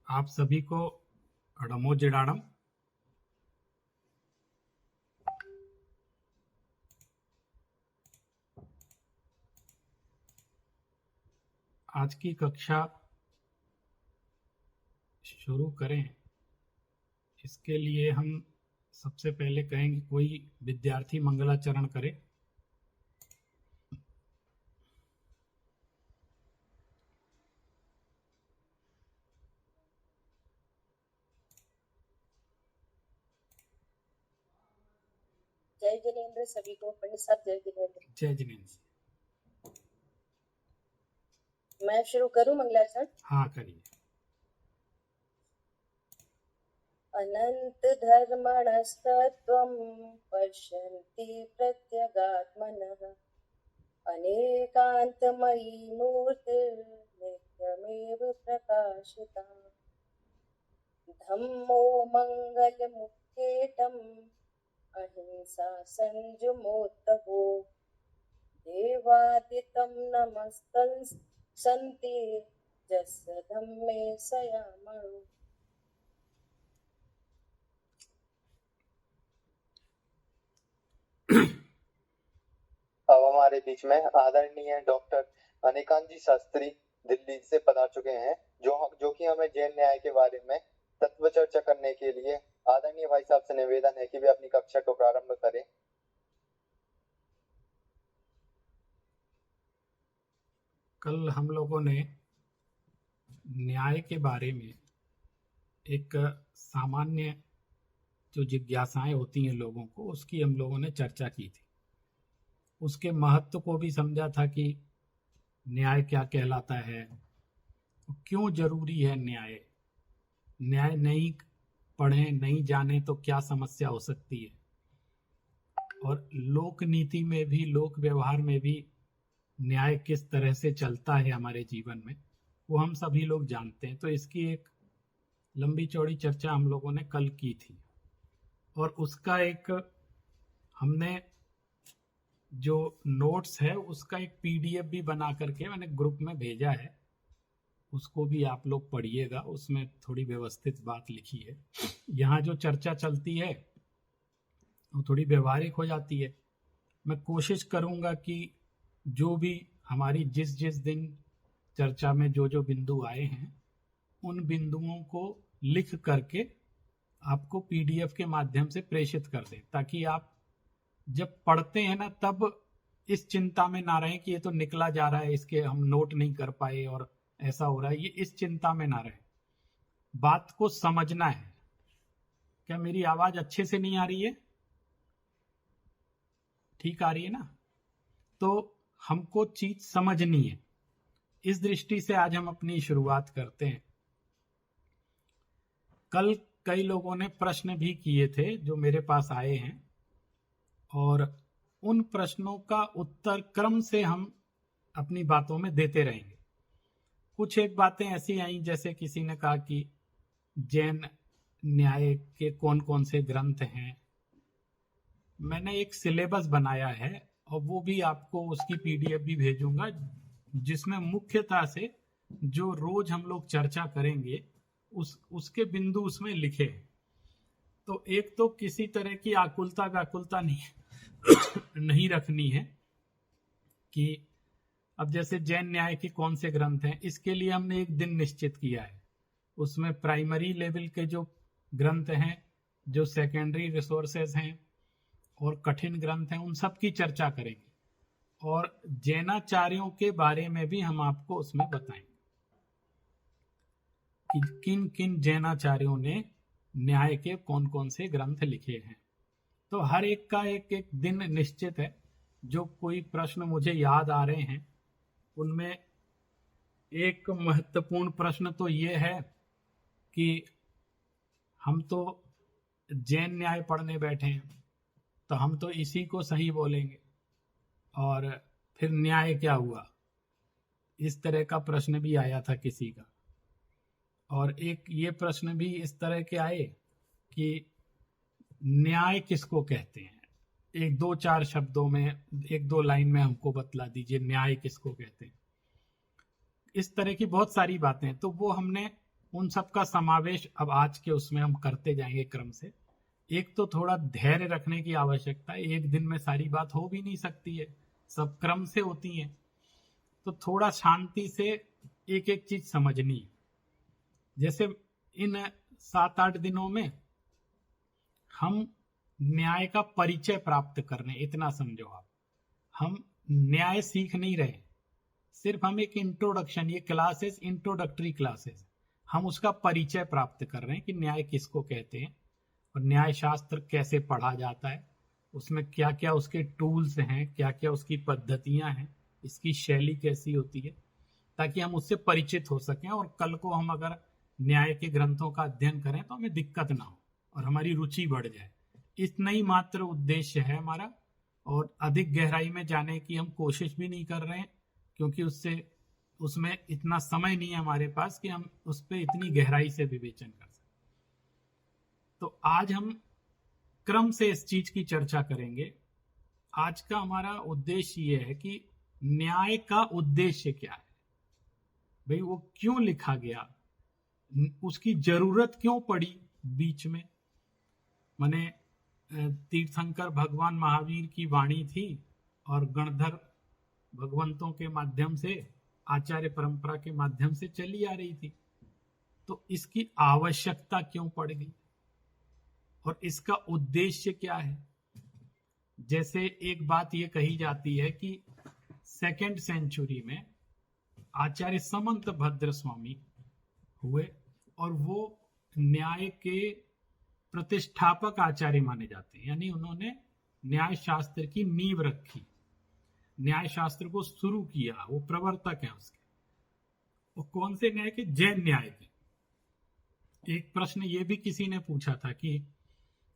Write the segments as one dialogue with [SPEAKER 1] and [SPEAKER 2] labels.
[SPEAKER 1] आप सभी को अडमो जिडाणम। आज की कक्षा शुरू करें इसके लिए हम सबसे पहले कहेंगे कोई विद्यार्थी मंगलाचरण करे।
[SPEAKER 2] जय जिनेन्द्र सभी को। पंडित साहब जय जिनेन्द्र।
[SPEAKER 1] जय जिनेन्द्र।
[SPEAKER 2] मैं शुरू करूं मंगलाचरण?
[SPEAKER 1] हाँ करिए।
[SPEAKER 2] अनंत धर्मणस्तत्त्वं पश्यन्ति प्रत्यगात्मनः अनेकान्तमयी मूर्तिर्नित्यमेव प्रकाशिता धम्मो मङ्गलमुख्येटम् अहिंसा संयमोत्तमो देवादितं नमस्तं सन्ति जस्य धम्मे सयामणो।
[SPEAKER 3] अब हमारे बीच में आदरणीय डॉक्टर अनिकांत जी शास्त्री दिल्ली से पधार चुके हैं जो कि हमें जैन न्याय के बारे में तत्व चर्चा करने के लिए आदरणीय भाई साहब से निवेदन है कि वे अपनी कक्षा को प्रारंभ करें।
[SPEAKER 1] कल हम लोगों ने न्याय के बारे में एक सामान्य जो जिज्ञासाएं होती हैं लोगों को, उसकी हम लोगों ने चर्चा की थी। उसके महत्व को भी समझा था कि न्याय क्या कहलाता है, क्यों जरूरी है न्याय। न्याय नहीं पढ़े नहीं जाने तो क्या समस्या हो सकती है, और लोक नीति में भी लोक व्यवहार में भी न्याय किस तरह से चलता है हमारे जीवन में, वो हम सभी लोग जानते हैं। तो इसकी एक लंबी चौड़ी चर्चा हम लोगों ने कल की थी, और उसका एक हमने जो नोट्स है उसका एक पीडीएफ भी बना करके मैंने ग्रुप में भेजा है, उसको भी आप लोग पढ़िएगा। उसमें थोड़ी व्यवस्थित बात लिखी है। यहाँ जो चर्चा चलती है वो थोड़ी व्यवहारिक हो जाती है। मैं कोशिश करूंगा कि जो भी हमारी जिस दिन चर्चा में जो बिंदु आए हैं उन बिंदुओं को लिख करके आपको पीडीएफ के माध्यम से प्रेषित कर दें, ताकि आप जब पढ़ते हैं ना तब इस चिंता में ना रहें कि ये तो निकला जा रहा है, इसके हम नोट नहीं कर पाए और ऐसा हो रहा है। ये इस चिंता में ना रहे, बात को समझना है। क्या मेरी आवाज अच्छे से नहीं आ रही है? ठीक आ रही है ना? तो हमको चीज समझनी है। इस दृष्टि से आज हम अपनी शुरुआत करते हैं। कल कई लोगों ने प्रश्न भी किए थे जो मेरे पास आए हैं, और उन प्रश्नों का उत्तर क्रम से हम अपनी बातों में देते रहेंगे। कुछ एक बातें ऐसी आई, जैसे किसी ने कहा कि जैन न्याय के कौन कौन से ग्रंथ हैं। मैंने एक सिलेबस बनाया है और वो भी आपको उसकी पीडीएफ भी भेजूंगा, जिसमें मुख्यतः से जो रोज हम लोग चर्चा करेंगे उसके बिंदु उसमें लिखे हैं। तो एक तो किसी तरह की आकुलता व्याकुलता नहीं रखनी है कि अब जैसे जैन न्याय के कौन से ग्रंथ हैं, इसके लिए हमने एक दिन निश्चित किया है। उसमें प्राइमरी लेवल के जो ग्रंथ हैं, जो सेकेंडरी रिसोर्सेज हैं और कठिन ग्रंथ हैं, उन सब की चर्चा करेंगे, और जैनाचार्यों के बारे में भी हम आपको उसमें बताएंगे कि किन किन जैनाचार्यों ने न्याय के कौन कौन से ग्रंथ लिखे हैं। तो हर एक का एक एक दिन निश्चित है। जो कोई प्रश्न मुझे याद आ रहे हैं उनमें एक महत्वपूर्ण प्रश्न तो ये है कि हम तो जैन न्याय पढ़ने बैठे हैं, तो हम तो इसी को सही बोलेंगे, और फिर न्याय क्या हुआ, इस तरह का प्रश्न भी आया था किसी का। और एक ये प्रश्न भी इस तरह के आए कि न्याय किसको कहते हैं, एक दो चार शब्दों में, एक दो लाइन में हमको बतला दीजिए न्याय किसको कहते हैं। इस तरह की बहुत सारी बातें, तो वो हमने उन सब का समावेश अब आज के उसमें हम करते जाएंगे क्रम से। एक तो थोड़ा धैर्य रखने की आवश्यकता है, एक दिन में सारी बात हो भी नहीं सकती है, सब क्रम से होती है। तो थोड़ा शांति से एक एक चीज समझनी है। जैसे इन 7-8 दिनों में हम न्याय का परिचय प्राप्त कर रहे हैं, इतना समझो आप। हम न्याय सीख नहीं रहे, सिर्फ हम एक इंट्रोडक्शन, ये क्लासेस इंट्रोडक्टरी क्लासेस, हम उसका परिचय प्राप्त कर रहे हैं कि न्याय किसको कहते हैं और न्याय शास्त्र कैसे पढ़ा जाता है, उसमें क्या क्या उसके टूल्स हैं, क्या क्या उसकी पद्धतियां हैं, इसकी शैली कैसी होती है, ताकि हम उससे परिचित हो सकें और कल को हम अगर न्याय के ग्रंथों का अध्ययन करें तो हमें दिक्कत ना हो और हमारी रुचि बढ़ जाए। इतना ही मात्र उद्देश्य है हमारा, और अधिक गहराई में जाने की हम कोशिश भी नहीं कर रहे हैं, क्योंकि उसमें इतना समय नहीं है हमारे पास कि हम उस पर इतनी गहराई से विवेचन कर सकें। तो आज हम क्रम से इस चीज की चर्चा करेंगे। आज का हमारा उद्देश्य ये है कि न्याय का उद्देश्य क्या है, भाई वो क्यों लिखा गया, उसकी जरूरत क्यों पड़ी बीच में। माने तीर्थंकर भगवान महावीर की वाणी थी और गणधर भगवंतों के माध्यम से, आचार्य परंपरा के माध्यम से चली आ रही थी, तो इसकी आवश्यकता क्यों पड़ गई और इसका उद्देश्य क्या है। जैसे एक बात ये कही जाती है कि 2nd सेंचुरी में आचार्य समंत भद्र स्वामी हुए और वो न्याय के प्रतिष्ठापक आचार्य माने जाते हैं, यानी उन्होंने न्याय शास्त्र की नींव रखी, न्याय शास्त्र को शुरू किया, वो प्रवर्तक हैं उसके। वो कौन से न्याय के? जैन न्याय के। एक प्रश्न ये भी किसी ने पूछा था कि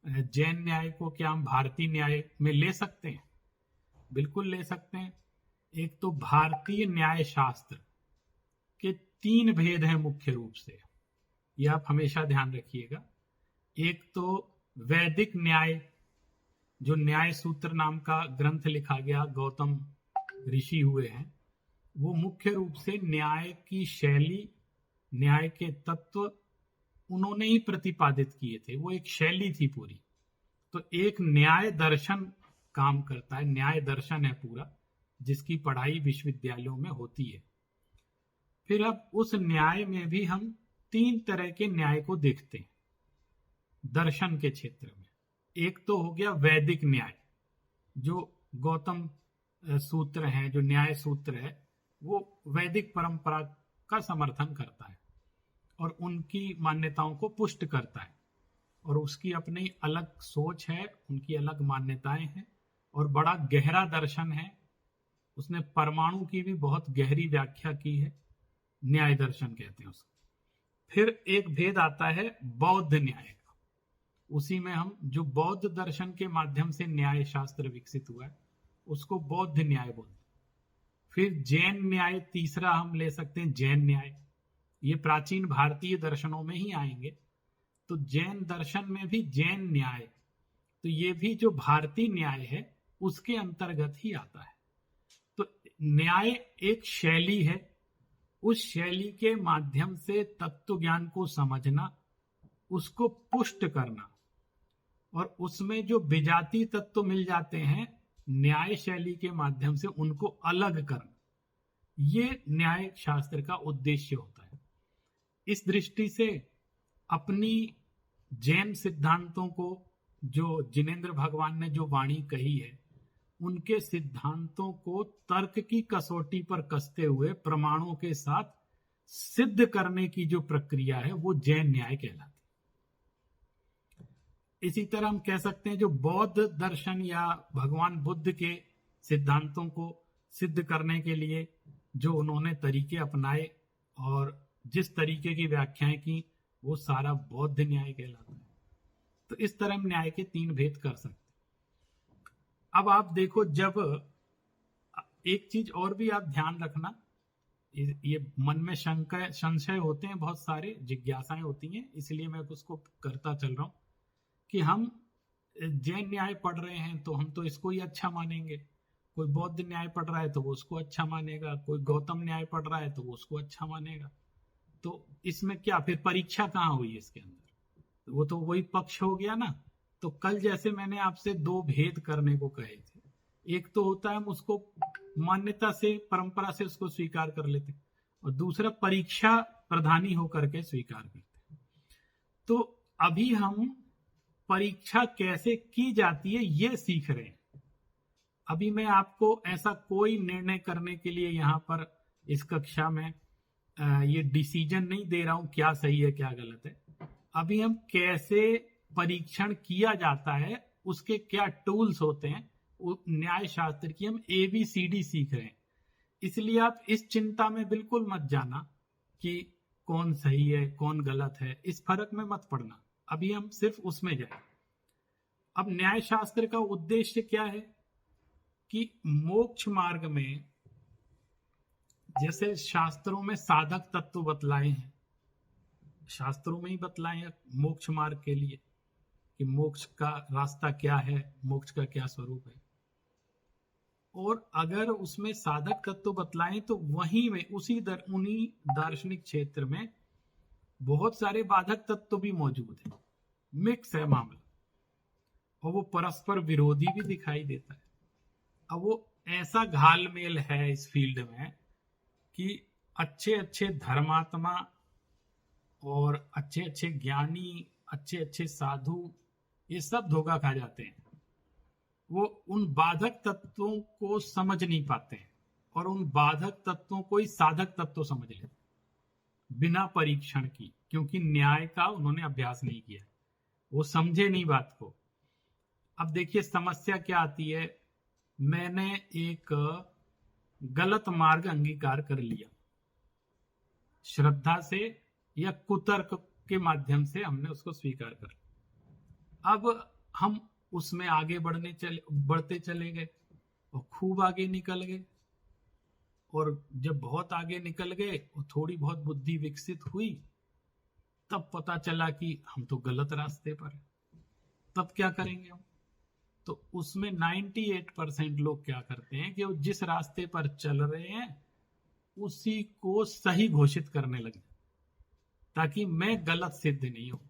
[SPEAKER 1] जैन न्याय को क्या हम भारतीय न्याय में ले सकते हैं? बिल्कुल ले सकते हैं। एक तो भारतीय न्याय शास्त्र के 3 भेद हैं मुख्य रूप से, ये आप हमेशा ध्यान रखिएगा। एक तो वैदिक न्याय, जो न्याय सूत्र नाम का ग्रंथ लिखा गया, गौतम ऋषि हुए हैं, वो मुख्य रूप से न्याय की शैली, न्याय के तत्व उन्होंने ही प्रतिपादित किए थे, वो एक शैली थी पूरी। तो एक न्याय दर्शन काम करता है, न्याय दर्शन है पूरा, जिसकी पढ़ाई विश्वविद्यालयों में होती है। फिर अब उस न्याय में भी हम 3 तरह के न्याय को देखते हैं दर्शन के क्षेत्र में। एक तो हो गया वैदिक न्याय, जो गौतम सूत्र हैं, जो न्याय सूत्र है, वो वैदिक परंपरा का समर्थन करता है और उनकी मान्यताओं को पुष्ट करता है, और उसकी अपनी अलग सोच है, उनकी अलग मान्यताएं हैं और बड़ा गहरा दर्शन है। उसने परमाणु की भी बहुत गहरी व्याख्या की है, न्याय दर्शन कहते हैं उसको। फिर एक भेद आता है बौद्ध न्याय का, उसी में हम जो बौद्ध दर्शन के माध्यम से न्याय शास्त्र विकसित हुआ है उसको बौद्ध न्याय बोलते हैं। फिर जैन न्याय तीसरा हम ले सकते हैं, जैन न्याय, ये प्राचीन भारतीय दर्शनों में ही आएंगे। तो जैन दर्शन में भी जैन न्याय, तो ये भी जो भारतीय न्याय है उसके अंतर्गत ही आता है। तो न्याय एक शैली है, उस शैली के माध्यम से तत्व ज्ञान को समझना, उसको पुष्ट करना, और उसमें जो विजातीय तत्व मिल जाते हैं न्याय शैली के माध्यम से उनको अलग करना, ये न्याय शास्त्र का उद्देश्य होता है। इस दृष्टि से अपनी जैन सिद्धांतों को, जो जिनेंद्र भगवान ने जो वाणी कही है, उनके सिद्धांतों को तर्क की कसौटी पर कसते हुए प्रमाणों के साथ सिद्ध करने की जो प्रक्रिया है वो जैन न्याय कहलाती है। इसी तरह हम कह सकते हैं जो बौद्ध दर्शन या भगवान बुद्ध के सिद्धांतों को सिद्ध करने के लिए जो उन्होंने तरीके अपनाए और जिस तरीके की व्याख्याएं की, वो सारा बौद्ध न्याय कहलाता है। तो इस तरह हम न्याय के 3 भेद कर सकते हैं। अब आप देखो, जब एक चीज और भी आप ध्यान रखना, ये मन में संशय होते हैं, बहुत सारे जिज्ञासाएं होती हैं, इसलिए मैं उसको करता चल रहा हूं कि हम जैन न्याय पढ़ रहे हैं तो हम तो इसको ही अच्छा मानेंगे, कोई बौद्ध न्याय पढ़ रहा है तो वो उसको अच्छा मानेगा, कोई गौतम न्याय पढ़ रहा है तो वो उसको अच्छा मानेगा। तो इसमें क्या फिर परीक्षा कहाँ हुई इसके अंदर? वो तो वही पक्ष हो गया ना। तो कल जैसे मैंने आपसे दो भेद करने को कहे थे, एक तो होता है हम उसको मान्यता से, परंपरा से उसको स्वीकार कर लेते, और दूसरा परीक्षा प्रधानी होकर के स्वीकार करते। तो अभी हम परीक्षा कैसे की जाती है ये सीख रहे हैं। अभी मैं आपको ऐसा कोई निर्णय करने के लिए यहाँ पर इस कक्षा में ये डिसीजन नहीं दे रहा हूं क्या सही है क्या गलत है। अभी हम कैसे परीक्षण किया जाता है, उसके क्या टूल्स होते हैं, न्याय शास्त्र की हम ABCD सीख रहे हैं। इसलिए आप इस चिंता में बिल्कुल मत जाना कि कौन सही है कौन गलत है, इस फर्क में मत पड़ना। अभी हम सिर्फ उसमें जाए। अब न्याय शास्त्र का उद्देश्य क्या है कि मोक्ष मार्ग में जैसे शास्त्रों में साधक तत्व बतलाए हैं, शास्त्रों में ही बतलाए हैं मोक्ष मार्ग के लिए कि मोक्ष का रास्ता क्या है, मोक्ष का क्या स्वरूप है। और अगर उसमें साधक तत्व बतलाएं तो वहीं में उन्हीं दार्शनिक क्षेत्र में बहुत सारे बाधक तत्व भी मौजूद हैं। मिक्स है मामला, और वो परस्पर विरोधी भी दिखाई देता है। अब वो ऐसा घालमेल है इस फील्ड में कि अच्छे अच्छे धर्मात्मा और अच्छे अच्छे ज्ञानी, अच्छे अच्छे साधु, ये सब धोखा खा जाते हैं। वो उन बाधक तत्वों को समझ नहीं पाते हैं और उन बाधक तत्वों को ही साधक तत्व समझ लेते बिना परीक्षण की, क्योंकि न्याय का उन्होंने अभ्यास नहीं किया, वो समझे नहीं बात को। अब देखिए समस्या क्या आती है, मैंने एक गलत मार्ग अंगीकार कर लिया, श्रद्धा से या कुतर्क के माध्यम से हमने उसको स्वीकार कर लिया। अब हम उसमें आगे बढ़ते चले गए और खूब आगे निकल गए, और जब बहुत आगे निकल गए और थोड़ी बहुत बुद्धि विकसित हुई, तब पता चला कि हम तो गलत रास्ते पर हैं। तब क्या करेंगे हम? तो उसमें 98% लोग क्या करते हैं कि वो जिस रास्ते पर चल रहे हैं उसी को सही घोषित करने लगे, ताकि मैं गलत सिद्ध नहीं हूं।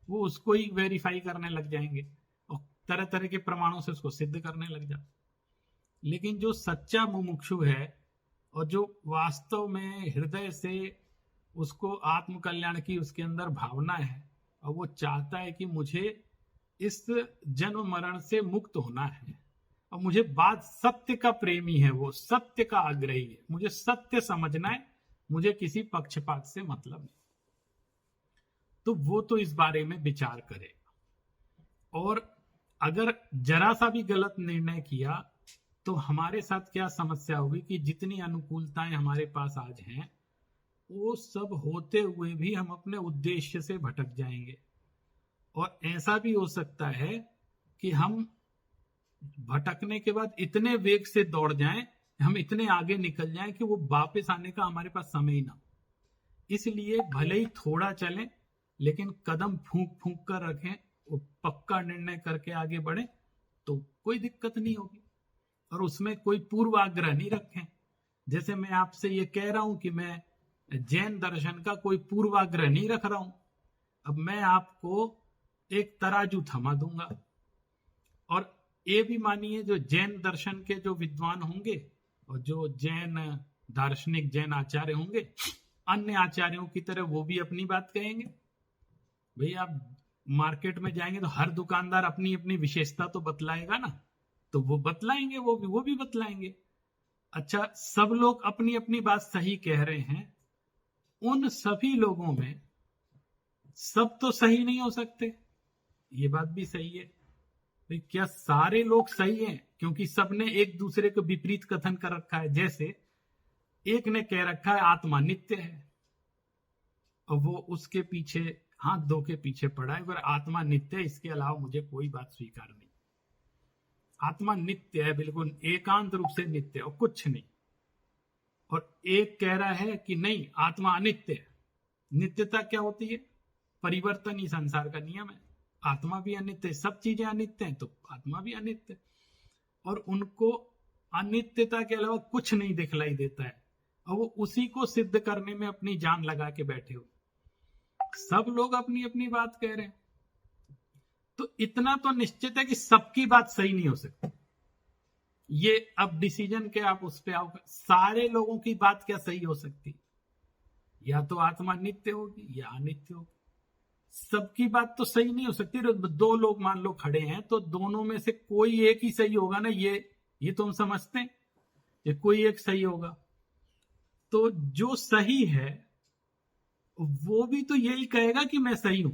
[SPEAKER 1] वो उसको ही वेरीफाई करने लग जाएंगे और तरह तरह के प्रमाणों से उसको सिद्ध करने लग जाते। लेकिन जो सच्चा मुमुक्षु है और जो वास्तव में हृदय से उसको आत्म कल्याण की उसके अंदर भावना है और वो चाहता है कि मुझे इस जन्म मरण से मुक्त होना है और मुझे बात सत्य का प्रेमी है, वो सत्य का आग्रही है, मुझे सत्य समझना है, मुझे किसी पक्षपात से मतलब नहीं, तो वो तो इस बारे में विचार करेगा। और अगर जरा सा भी गलत निर्णय किया तो हमारे साथ क्या समस्या होगी कि जितनी अनुकूलताएं हमारे पास आज हैं वो सब होते हुए भी हम अपने उद्देश्य से भटक जाएंगे। और ऐसा भी हो सकता है कि हम भटकने के बाद इतने वेग से दौड़ जाएं, हम इतने आगे निकल जाएं कि वो वापस आने का हमारे पास समय ही ना हो। इसलिए भले ही थोड़ा चलें, लेकिन कदम फूंक फूंक कर रखें, वो पक्का निर्णय करके आगे बढ़े तो कोई दिक्कत नहीं होगी। और उसमें कोई पूर्वाग्रह नहीं रखें। जैसे मैं आपसे ये कह रहा हूं कि मैं जैन दर्शन का कोई पूर्वाग्रह नहीं रख रहा हूं। अब मैं आपको एक तराजू थमा दूंगा, और ये भी मानिए जो जैन दर्शन के जो विद्वान होंगे और जो जैन दार्शनिक जैन आचार्य होंगे, अन्य आचार्यों की तरह वो भी अपनी बात कहेंगे। भाई आप मार्केट में जाएंगे तो हर दुकानदार अपनी अपनी विशेषता तो बतलाएगा ना, तो वो बतलाएंगे, वो भी बतलाएंगे। अच्छा, सब लोग अपनी अपनी बात सही कह रहे हैं, उन सभी लोगों में सब तो सही नहीं हो सकते, ये बात भी सही है। भाई क्या सारे लोग सही हैं? क्योंकि सबने एक दूसरे को विपरीत कथन कर रखा है। जैसे एक ने कह रखा है आत्मा नित्य है, और वो उसके पीछे हाथ धो के पीछे पड़ा है, अगर आत्मा नित्य है इसके अलावा मुझे कोई बात स्वीकार नहीं। आत्मा नित्य है, बिल्कुल एकांत रूप से नित्य और कुछ नहीं। और एक कह रहा है कि नहीं, आत्मा अनित्य है। नित्यता क्या होती है? परिवर्तन ही संसार का नियम है। आत्मा भी अनित्य है, सब चीजें अनित्य हैं तो आत्मा भी अनित्य। और उनको अनित्यता के अलावा कुछ नहीं दिखलाई देता है, और वो उसी को सिद्ध करने में अपनी जान लगा के बैठे हो। सब लोग अपनी अपनी बात कह रहे हैं, तो इतना तो निश्चित है कि सबकी बात सही नहीं हो सकती। ये अब डिसीजन के आप उस पे आओ, सारे लोगों की बात क्या सही हो सकती? या तो आत्मा नित्य होगी या अनित्य होगी। सबकी बात तो सही नहीं हो सकती। दो लोग मान लो खड़े हैं, तो दोनों में से कोई एक ही सही होगा ना, ये तो हम समझते हैं, ये कोई एक सही होगा। तो जो सही है वो भी तो यही कहेगा कि मैं सही हूं।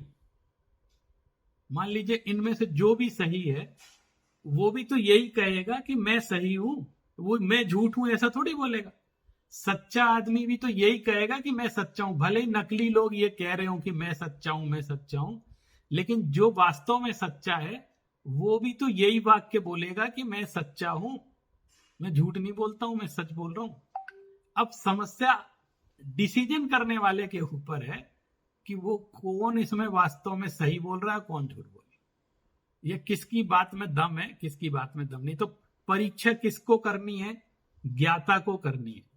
[SPEAKER 1] मान लीजिए इनमें से जो भी सही है वो भी तो यही कहेगा कि मैं सही हूं, वो मैं झूठ हूं ऐसा थोड़ी बोलेगा। सच्चा आदमी भी तो यही कहेगा कि मैं सच्चा हूं, भले ही नकली लोग ये कह रहे हो कि मैं सच्चा हूं मैं सच्चा हूं, लेकिन जो वास्तव में सच्चा है वो भी तो यही वाक्य बोलेगा कि मैं सच्चा हूं, मैं झूठ नहीं बोलता हूं, मैं सच बोल रहा हूं। अब समस्या डिसीजन करने वाले के ऊपर है कि वो कौन इसमें वास्तव में सही बोल रहा है, कौन झूठ बोल रहा है। ये किसकी बात में दम है, किसकी बात में दम नहीं। तो परीक्षा किसको करनी है? ज्ञाता को करनी है।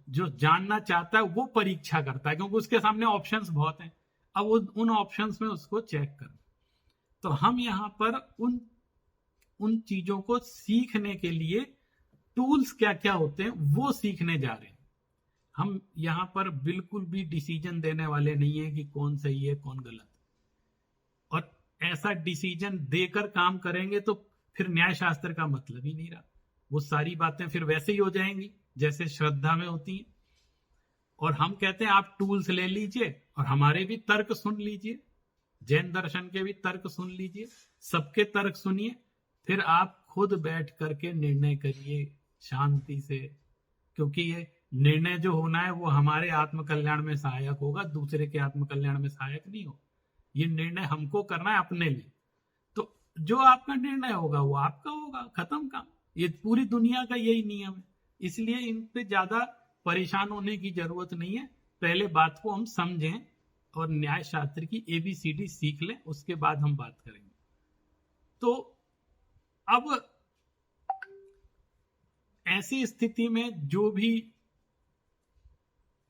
[SPEAKER 1] जो जानना चाहता है वो परीक्षा करता है, क्योंकि उसके सामने ऑप्शंस बहुत हैं। अब वो उन ऑप्शंस में उसको चेक करना। तो हम यहां पर उन चीजों को सीखने के लिए टूल्स क्या क्या होते हैं वो सीखने जा रहे हैं। हम यहां पर बिल्कुल भी डिसीजन देने वाले नहीं है कि कौन सही है कौन गलत। और ऐसा डिसीजन देकर काम करेंगे तो फिर न्याय शास्त्र का मतलब ही नहीं रहा। वो सारी बातें फिर वैसे ही हो जाएंगी जैसे श्रद्धा में होती हैं। और हम कहते हैं आप टूल्स ले लीजिए और हमारे भी तर्क सुन लीजिए, जैन दर्शन के भी तर्क सुन लीजिए, सबके तर्क सुनिए, फिर आप खुद बैठ करके निर्णय करिए शांति से। क्योंकि ये निर्णय जो होना है वो हमारे आत्मकल्याण में सहायक होगा, दूसरे के आत्मकल्याण में सहायक नहीं हो। ये निर्णय हमको करना है अपने लिए। तो जो आपका निर्णय होगा वो आपका होगा, खत्म काम। ये पूरी दुनिया का यही नियम है, इसलिए इन पे ज्यादा परेशान होने की जरूरत नहीं है। पहले बात को हम समझें और न्याय शास्त्र की ABCD सीख लें, उसके बाद हम बात करेंगे। तो अब ऐसी स्थिति में जो भी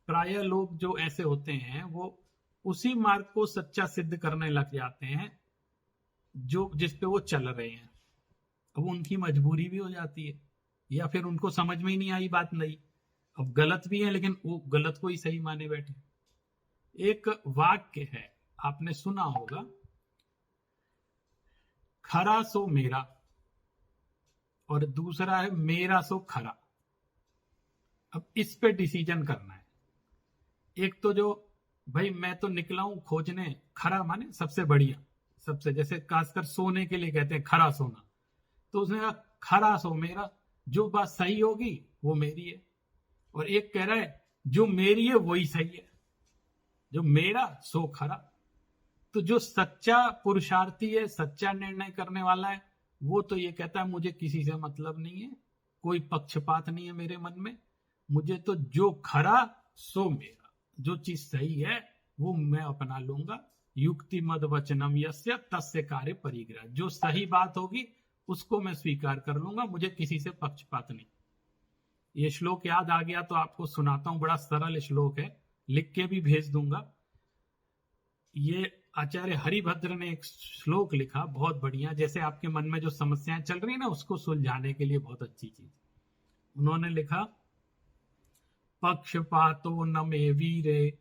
[SPEAKER 1] प्राय लोग जो ऐसे होते हैं वो उसी मार्ग को सच्चा सिद्ध करने लग जाते हैं जो जिस पे वो चल रहे हैं। अब उनकी मजबूरी भी हो जाती है, या फिर उनको समझ में ही नहीं आई बात, नहीं अब गलत भी है लेकिन वो गलत को ही सही माने बैठे। एक वाक्य है, आपने सुना होगा, खरा सो मेरा, और दूसरा है मेरा सो खरा। अब इस पे डिसीजन करना है। एक तो जो भाई मैं तो निकला हूं खोजने, खरा माने सबसे बढ़िया, सबसे, जैसे खासकर सोने के लिए कहते हैं खरा सोना, तो उसने कहा खरा सो मेरा, जो बात सही होगी वो मेरी है। और एक कह रहा है जो मेरी है वही सही है, जो मेरा सो खरा। तो जो सच्चा पुरुषार्थी है, सच्चा निर्णय करने वाला है, वो तो ये कहता है मुझे किसी से मतलब नहीं है, कोई पक्षपात नहीं है मेरे मन में, मुझे तो जो खरा सो मेरा, जो चीज सही है वो मैं अपना लूंगा। युक्ति मद वचनम यस्य तस्य कार्य परिग्रह, जो सही बात होगी उसको मैं स्वीकार कर लूंगा, मुझे किसी से पक्षपात नहीं। ये श्लोक याद आ गया तो आपको सुनाता हूं, बड़ा सरल श्लोक है, लिख के भी भेज दूंगा। ये आचार्य हरिभद्र ने एक श्लोक लिखा, बहुत बढ़िया, जैसे आपके मन में जो समस्याएं चल रही है ना उसको सुलझाने के लिए बहुत अच्छी चीज। उन्होंने लिखा, पक्षपातो न मे वीरे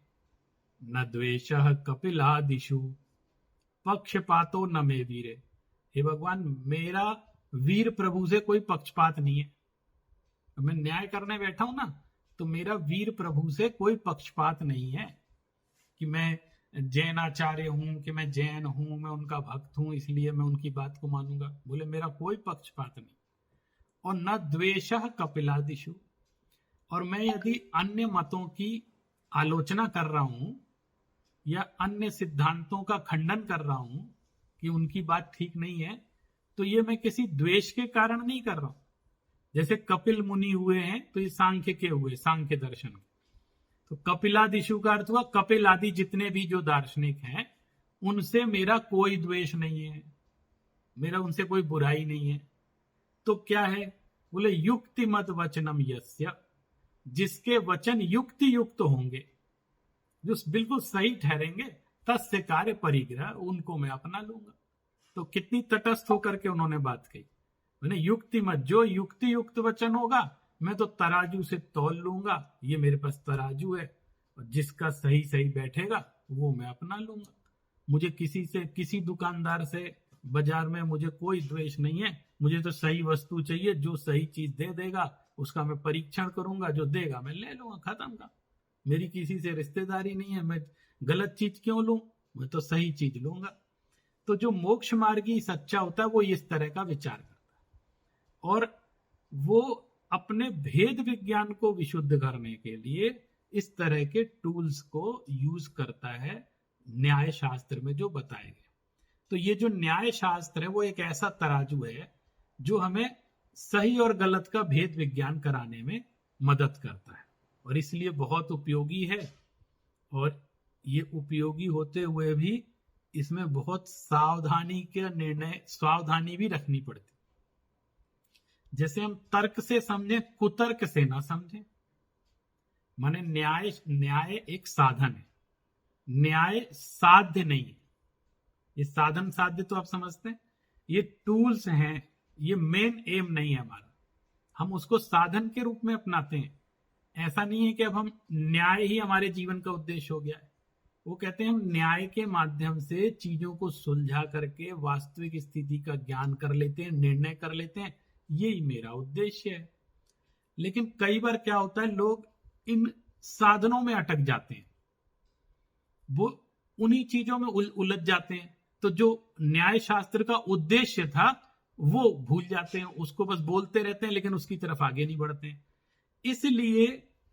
[SPEAKER 1] न द्वेषः कपिलादिषु, पक्षपातो न मे वीरे। हे भगवान, मेरा वीर प्रभु से कोई पक्षपात नहीं है। मैं न्याय करने बैठा हूं ना, तो मेरा वीर प्रभु से कोई पक्षपात नहीं है कि मैं जैनाचार्य हूं, कि मैं जैन हूं, मैं उनका भक्त हूं इसलिए मैं उनकी बात को मानूंगा। बोले मेरा कोई पक्षपात नहीं। और न द्वेषः कपिलादिषु, और मैं यदि अन्य मतों की आलोचना कर रहा हूं या अन्य सिद्धांतों का खंडन कर रहा हूं कि उनकी बात ठीक नहीं है, तो ये मैं किसी द्वेष के कारण नहीं कर रहा हूं। जैसे कपिल मुनि हुए हैं तो ये सांख्य के हुए, सांख्य दर्शन के। तो कपिलादिषु का अर्थ हुआ कपिल आदि जितने भी जो दार्शनिक हैं उनसे मेरा कोई द्वेष नहीं है, मेरा उनसे कोई बुराई नहीं है। तो क्या है, बोले युक्ति मत वचनम यस्य, जिसके वचन युक्ति युक्त होंगे, जो बिल्कुल सही ठहरेंगे, तस्य कार्य परिग्रह, उनको मैं अपना लूंगा। तो कितनी तटस्थ होकर के उन्होंने बात कही, मैंने युक्ति मत, जो युक्ति युक्त वचन होगा मैं तो तराजू से तौल लूंगा, ये मेरे पास तराजू है, और जिसका सही सही बैठेगा वो मैं अपना लूंगा। मुझे किसी से, किसी दुकानदार से बाजार में मुझे कोई द्वेष नहीं है, मुझे तो सही वस्तु चाहिए, जो सही चीज दे देगा उसका मैं परीक्षण करूंगा, जो देगा मैं ले लूंगा, खत्म का। मेरी किसी से रिश्तेदारी नहीं है, मैं गलत चीज क्यों लूं, मैं तो सही चीज लूंगा। तो जो मोक्ष मार्गी सच्चा होता है वो इस तरह का विचार करता है, और वो अपने भेद विज्ञान को विशुद्ध करने के लिए इस तरह के टूल्स को यूज करता है न्याय शास्त्र में जो बताए गए। तो ये जो न्याय शास्त्र है वो एक ऐसा तराजू है जो हमें सही और गलत का भेद विज्ञान कराने में मदद करता है, और इसलिए बहुत उपयोगी है। और ये उपयोगी होते हुए भी इसमें बहुत सावधानी के निर्णय, सावधानी भी रखनी पड़ती। जैसे हम तर्क से समझें, कुतर्क से ना समझें। माने न्याय एक साधन है, न्याय साध्य नहीं है। ये साधन साध्य तो आप समझते हैं, ये टूल्स हैं, ये मेन एम नहीं है हमारा, हम उसको साधन के रूप में अपनाते हैं। ऐसा नहीं है कि अब हम न्याय ही हमारे जीवन का उद्देश्य हो गया है। वो कहते हैं हम न्याय के माध्यम से चीजों को सुलझा करके वास्तविक स्थिति का ज्ञान कर लेते हैं, निर्णय कर लेते हैं, यही मेरा उद्देश्य है। लेकिन कई बार क्या होता है, लोग इन साधनों में अटक जाते हैं, वो उन्हीं चीजों में उलझ जाते हैं, तो जो न्याय शास्त्र का उद्देश्य था वो भूल जाते हैं, उसको बस बोलते रहते हैं लेकिन उसकी तरफ आगे नहीं बढ़ते हैं। इसलिए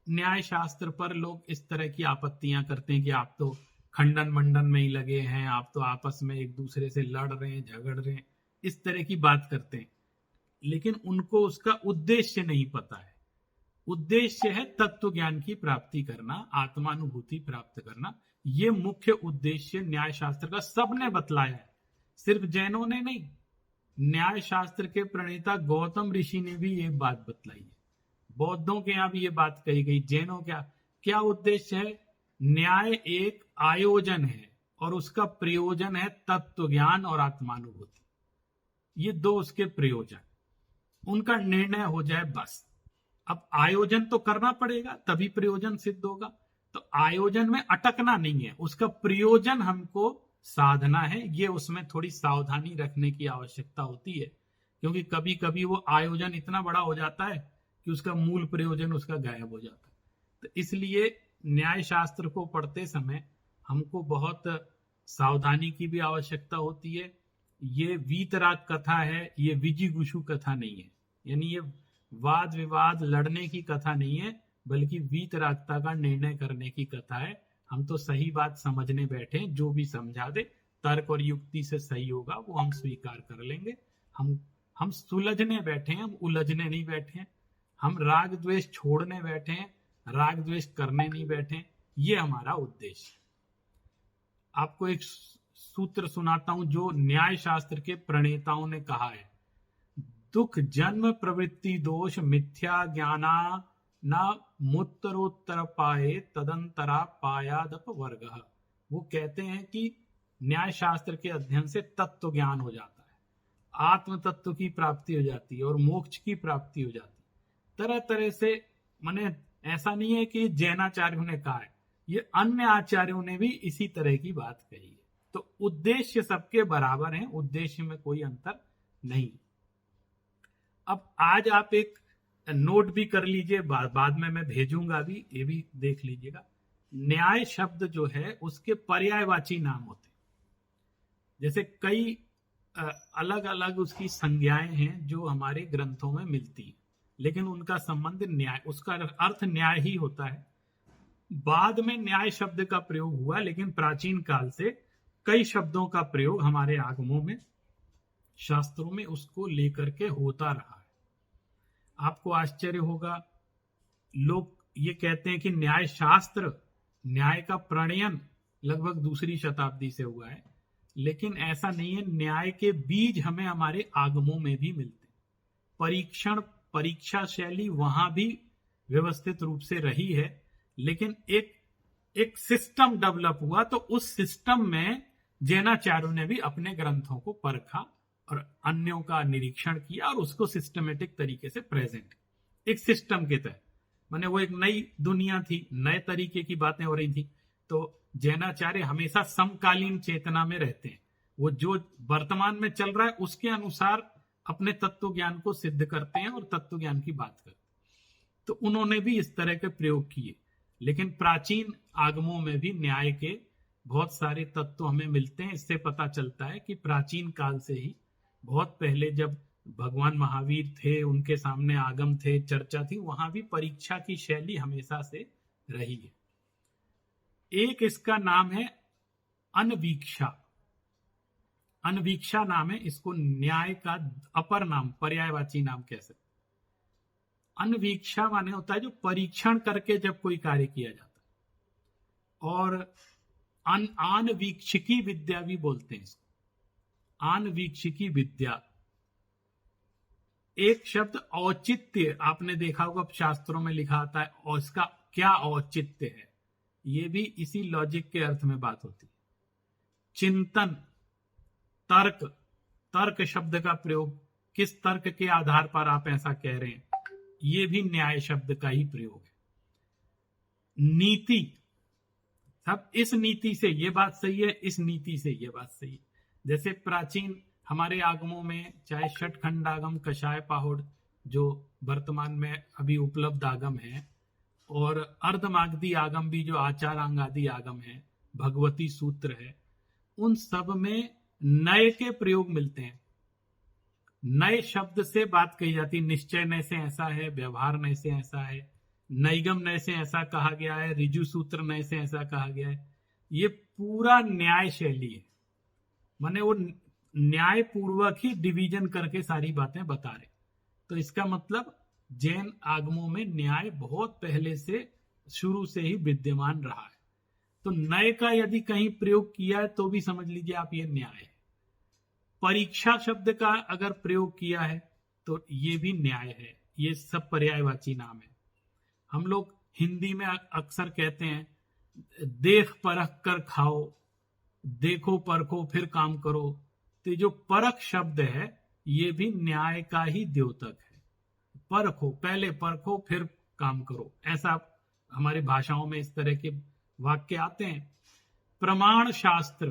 [SPEAKER 1] न्याय शास्त्र पर लोग इस तरह की आपत्तियां करते हैं कि आप तो खंडन मंडन में ही लगे हैं, आप तो आपस में एक दूसरे से लड़ रहे हैं, झगड़ रहे हैं, इस तरह की बात करते हैं। लेकिन उनको उसका उद्देश्य नहीं पता है। उद्देश्य है तत्व ज्ञान की प्राप्ति करना, आत्मानुभूति प्राप्त करना। ये मुख्य उद्देश्य न्याय शास्त्र का सबने बतलाया है, सिर्फ जैनों ने नहीं। न्याय शास्त्र के प्रणेता गौतम ऋषि ने भी ये बात बतलाई है, बौद्धों के यहां भी ये बात कही गई। जैनों क्या उद्देश्य है? न्याय एक आयोजन है और उसका प्रयोजन है तत्व ज्ञान और आत्मानुभूति। ये दो उसके प्रयोजन, उनका निर्णय हो जाए बस। अब आयोजन तो करना पड़ेगा तभी प्रयोजन सिद्ध होगा, तो आयोजन में अटकना नहीं है, उसका प्रयोजन हमको साधना है। ये उसमें थोड़ी सावधानी रखने की आवश्यकता होती है, क्योंकि कभी कभी वो आयोजन इतना बड़ा हो जाता है कि उसका मूल प्रयोजन उसका गायब हो जाता है। तो इसलिए न्याय शास्त्र को पढ़ते समय हमको बहुत सावधानी की भी आवश्यकता होती है। ये वीतराग कथा है, ये विजिगुषु कथा नहीं है, यानी ये वाद विवाद लड़ने की कथा नहीं है, बल्कि वीतरागता का निर्णय करने की कथा है। हम तो सही बात समझने बैठे हैं, जो भी समझा दे तर्क और युक्ति से सही होगा वो हम स्वीकार कर लेंगे। हम सुलझने बैठे हैं, हम उलझने नहीं बैठे हैं। हम राग द्वेष छोड़ने बैठे हैं, राग द्वेष करने नहीं बैठे हैं। ये हमारा उद्देश्य। आपको एक सूत्र सुनाता हूं जो न्याय शास्त्र के प्रणेताओं ने कहा है। दुख जन्म प्रवृत्ति दोष मिथ्या ज्ञाना न मुत्तरोत्तर पाए तदंतरा पायादप वर्ग। वो कहते हैं कि न्याय शास्त्र के अध्ययन से तत्व ज्ञान हो जाता है, आत्म तत्व की प्राप्ति हो जाती है और मोक्ष की प्राप्ति हो जाती है। तरह तरह से, माने ऐसा नहीं है कि जैनाचार्यों ने कहा है, ये अन्य आचार्यों ने भी इसी तरह की बात कही है। तो उद्देश्य सबके बराबर हैं, उद्देश्य में कोई अंतर नहीं। अब आज आप एक नोट भी कर लीजिए, बाद में मैं भेजूंगा भी, ये भी देख लीजिएगा। न्याय शब्द जो है उसके पर्यायवाची नाम होते हैं। जैसे कई अलग अलग उसकी संज्ञाएं हैं जो हमारे ग्रंथों में मिलती हैं, लेकिन उनका संबंध न्याय, उसका अर्थ न्याय ही होता है। बाद में न्याय शब्द का प्रयोग हुआ, लेकिन प्राचीन काल से कई शब्दों का प्रयोग हमारे आगमों में, शास्त्रों में उसको लेकर के होता रहा है। आपको आश्चर्य होगा, लोग ये कहते हैं कि न्याय शास्त्र, न्याय का प्रणयन लगभग दूसरी शताब्दी से हुआ है, लेकिन ऐसा नहीं है। न्याय के बीज हमें हमारे आगमों में भी मिलते हैं। परीक्षा शैली वहां भी व्यवस्थित रूप से रही है, लेकिन एक सिस्टम डेवलप हुआ, तो उस सिस्टम में जैनाचार्यों ने भी अपने ग्रंथों को परखा और अन्यों का निरीक्षण किया और उसको सिस्टमेटिक तरीके से प्रेजेंट, एक सिस्टम के तहत। माने वो एक नई दुनिया थी, नए तरीके की बातें हो रही थी। तो जैनाचार्य हमेशा समकालीन चेतना में रहते हैं, वो जो वर्तमान में चल रहा है उसके अनुसार अपने तत्व ज्ञान को सिद्ध करते हैं और तत्व ज्ञान की बात करते हैं। तो उन्होंने भी इस तरह के प्रयोग किए। लेकिन प्राचीन आगमों में भी न्याय के बहुत सारे तत्व हमें मिलते हैं। इससे पता चलता है कि प्राचीन काल से ही, बहुत पहले जब भगवान महावीर थे, उनके सामने आगम थे, चर्चा थी, वहां भी परीक्षा की शैली हमेशा से रही है। एक इसका नाम है अनवीक्षा। अनवीक्षा नाम है, इसको न्याय का अपर नाम, पर्यायवाची नाम कह सकते। अनवीक्षा माने होता है जो परीक्षण करके जब कोई कार्य किया जाता है, और आनवीक्षिकी विद्या भी बोलते हैं इसको। आनवीक्षिकी विद्या, एक शब्द औचित्य, आपने देखा होगा शास्त्रों में लिखा आता है, और इसका क्या औचित्य है, ये भी इसी लॉजिक के अर्थ में बात होती है। चिंतन, तर्क, तर्क शब्द का प्रयोग, किस तर्क के आधार पर आप ऐसा कह रहे हैं, ये भी न्याय शब्द का ही प्रयोग है। नीति, सब इस नीति से ये बात सही है, इस नीति से ये बात सही है। जैसे प्राचीन हमारे आगमों में, चाहे षटखंड आगम, कषाय पाहुड़ जो वर्तमान में अभी उपलब्ध आगम है, और अर्धमागधी आगम भी जो आचारांग आदि आगम है, भगवती सूत्र है, उन सब में नए के प्रयोग मिलते हैं। नए शब्द से बात कही जाती है। निश्चय नय से ऐसा है, व्यवहार नय से ऐसा है, नैगम नय से ऐसा कहा गया है, ऋजु सूत्र नय से ऐसा कहा गया है। ये पूरा न्याय शैली है, माने वो न्याय पूर्वक ही डिवीजन करके सारी बातें बता रहे। तो इसका मतलब जैन आगमों में न्याय बहुत पहले से, शुरू से ही विद्यमान रहा है। तो नए का यदि कहीं प्रयोग किया है तो भी समझ लीजिए आप ये न्याय है। परीक्षा शब्द का अगर प्रयोग किया है तो ये भी न्याय है। ये सब पर्यायवाची नाम है। हम लोग हिंदी में अक्सर कहते हैं देख परख कर खाओ, देखो परखो फिर काम करो। तो ये जो परख शब्द है ये भी न्याय का ही द्योतक है। परखो, पहले परखो फिर काम करो, ऐसा हमारी भाषाओं में इस तरह के वाक्य आते हैं। प्रमाण शास्त्र,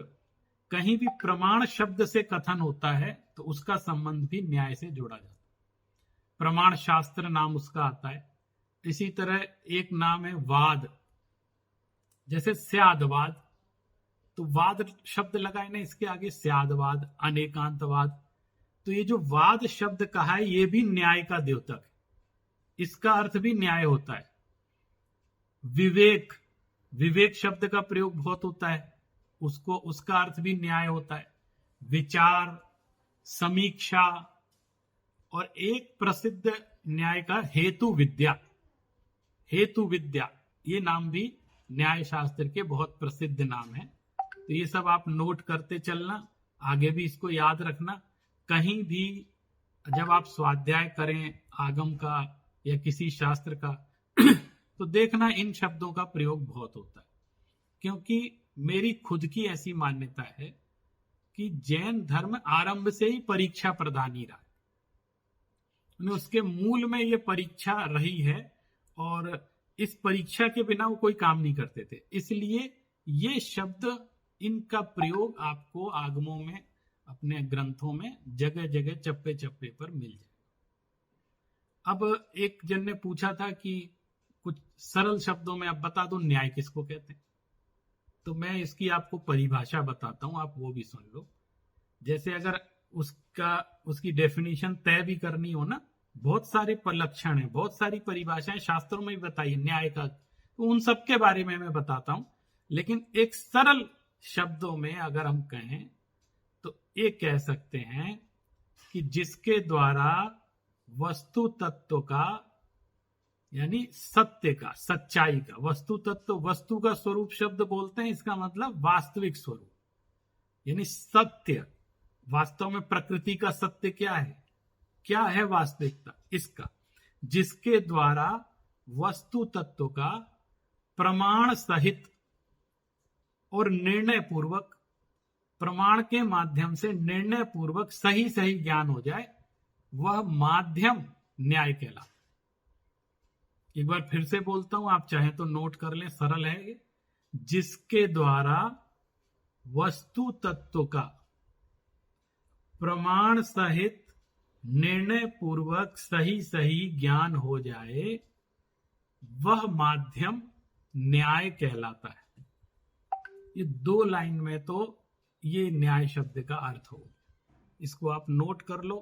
[SPEAKER 1] कहीं भी प्रमाण शब्द से कथन होता है तो उसका संबंध भी न्याय से जोड़ा जाता है। प्रमाण शास्त्र नाम उसका आता है। इसी तरह एक नाम है वाद, जैसे स्यादवाद, तो वाद शब्द लगाए ना इसके आगे, स्यादवाद, अनेकांतवाद। तो ये जो वाद शब्द कहा है ये भी न्याय का द्योतक है, इसका अर्थ भी न्याय होता है। विवेक, विवेक शब्द का प्रयोग बहुत होता है, उसको, उसका अर्थ भी न्याय होता है। विचार, समीक्षा, और एक प्रसिद्ध न्याय का हेतु विद्या, हेतु विद्या, ये नाम भी न्याय शास्त्र के बहुत प्रसिद्ध नाम है। तो ये सब आप नोट करते चलना, आगे भी इसको याद रखना। कहीं भी जब आप स्वाध्याय करें आगम का या किसी शास्त्र का तो देखना इन शब्दों का प्रयोग बहुत होता है, क्योंकि मेरी खुद की ऐसी मान्यता है कि जैन धर्म आरंभ से ही परीक्षा प्रधान ही रहा है। उसके मूल में ये परीक्षा रही है और इस परीक्षा के बिना वो कोई काम नहीं करते थे। इसलिए ये शब्द, इनका प्रयोग आपको आगमों में, अपने ग्रंथों में जगह जगह चप्पे चप्पे पर मिल जाए। अब एक जन ने पूछा था कि कुछ सरल शब्दों में आप बता दो न्याय किसको कहते हैं, तो मैं इसकी आपको परिभाषा बताता हूं, आप वो भी सुन लो। जैसे अगर उसकी डेफिनेशन तय भी करनी हो ना, बहुत सारे लक्षण है, बहुत सारी परिभाषाएं शास्त्रों में भी बताई न्याय का, तो उन सब के बारे में मैं बताता हूं। लेकिन एक सरल शब्दों में अगर हम कहें तो ये कह सकते हैं कि जिसके द्वारा वस्तु तत्व का, यानी सत्य का, सच्चाई का, वस्तु तत्व, वस्तु का स्वरूप शब्द बोलते हैं, इसका मतलब वास्तविक स्वरूप, यानी सत्य। वास्तव में प्रकृति का सत्य क्या है, क्या है वास्तविकता, इसका जिसके द्वारा वस्तु तत्व का प्रमाण सहित और निर्णय पूर्वक, प्रमाण के माध्यम से निर्णय पूर्वक सही सही ज्ञान हो जाए, वह माध्यम न्याय कहलाता। एक बार फिर से बोलता हूं, आप चाहें तो नोट कर लें, सरल है ये। जिसके द्वारा वस्तु तत्व का प्रमाण सहित निर्णय पूर्वक सही सही ज्ञान हो जाए, वह माध्यम न्याय कहलाता है। ये 2 लाइन में तो ये न्याय शब्द का अर्थ हो। इसको आप नोट कर लो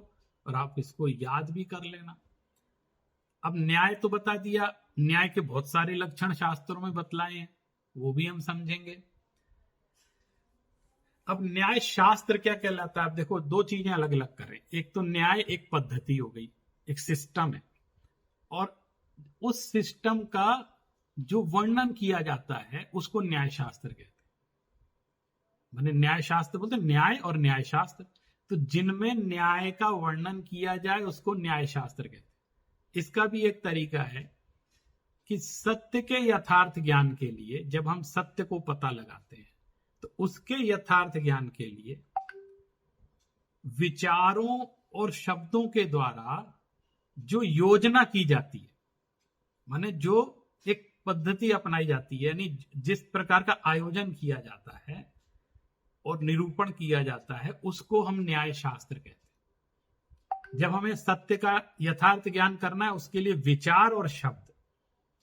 [SPEAKER 1] और आप इसको याद भी कर लेना। अब न्याय तो बता दिया, न्याय के बहुत सारे लक्षण शास्त्रों में बतलाए हैं, वो भी हम समझेंगे। अब न्याय शास्त्र क्या कहलाता है? आप देखो, 2 चीजें अलग अलग करें। एक तो न्याय एक पद्धति हो गई, एक सिस्टम है, और उस सिस्टम का जो वर्णन किया जाता है उसको न्याय शास्त्र कहते हैं। माने न्याय शास्त्र बोलते हैं, न्याय और न्याय शास्त्र, तो जिनमें न्याय का वर्णन किया जाए उसको न्याय शास्त्र कहते हैं। इसका भी एक तरीका है कि सत्य के यथार्थ ज्ञान के लिए जब हम सत्य को पता लगाते हैं तो उसके यथार्थ ज्ञान के लिए विचारों और शब्दों के द्वारा जो योजना की जाती है, माने जो एक पद्धति अपनाई जाती है, यानी जिस प्रकार का आयोजन किया जाता है और निरूपण किया जाता है, उसको हम न्याय शास्त्र कहते हैं। जब हमें सत्य का यथार्थ ज्ञान करना है, उसके लिए विचार और शब्द,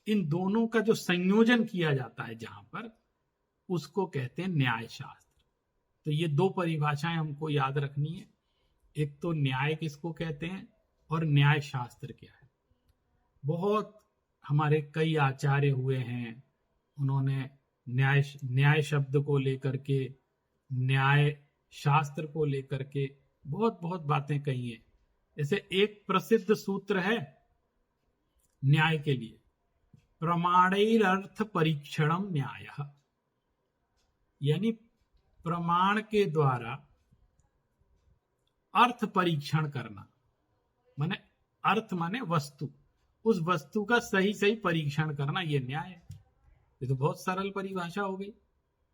[SPEAKER 1] इन दोनों का जो संयोजन किया जाता है जहां पर, उसको कहते हैं न्याय शास्त्र। तो ये 2 परिभाषाएं हमको याद रखनी है। एक तो न्याय किसको कहते हैं और न्याय शास्त्र क्या है। बहुत हमारे कई आचार्य हुए हैं, उन्होंने न्याय शब्द को लेकर के, न्याय शास्त्र को लेकर के बहुत बहुत बातें कही हैं। जैसे एक प्रसिद्ध सूत्र है न्याय के लिए, प्रमाणैरर्थ परीक्षणम न्यायः, यानी प्रमाण के द्वारा अर्थ परीक्षण करना। माने अर्थ माने वस्तु, उस वस्तु का सही सही परीक्षण करना, ये न्याय है। ये तो बहुत सरल परिभाषा हो गई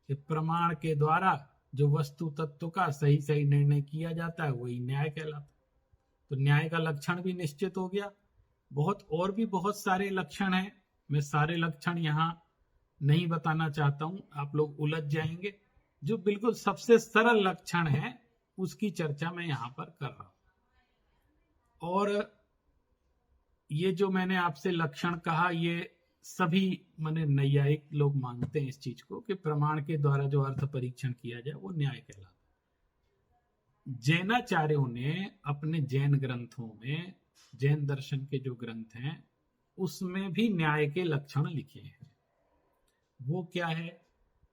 [SPEAKER 1] कि प्रमाण के द्वारा जो वस्तु तत्व का सही सही निर्णय किया जाता है वही न्याय कहलाता है। तो न्याय का लक्षण भी निश्चित हो गया। और भी बहुत सारे लक्षण हैं, मैं सारे लक्षण यहां नहीं बताना चाहता हूं, आप लोग उलझ जाएंगे। जो बिल्कुल सबसे सरल लक्षण है उसकी चर्चा मैं यहां पर कर रहा हूं। और ये जो मैंने आपसे लक्षण कहा, ये सभी माने नैयायिक लोग मानते हैं इस चीज को कि प्रमाण के द्वारा जो अर्थ परीक्षण किया जाए वो न्याय कहलाता है। जैनाचार्यों ने अपने जैन ग्रंथों में, जैन दर्शन के जो ग्रंथ हैं उसमें भी न्याय के लक्षण लिखे हैं। वो क्या है?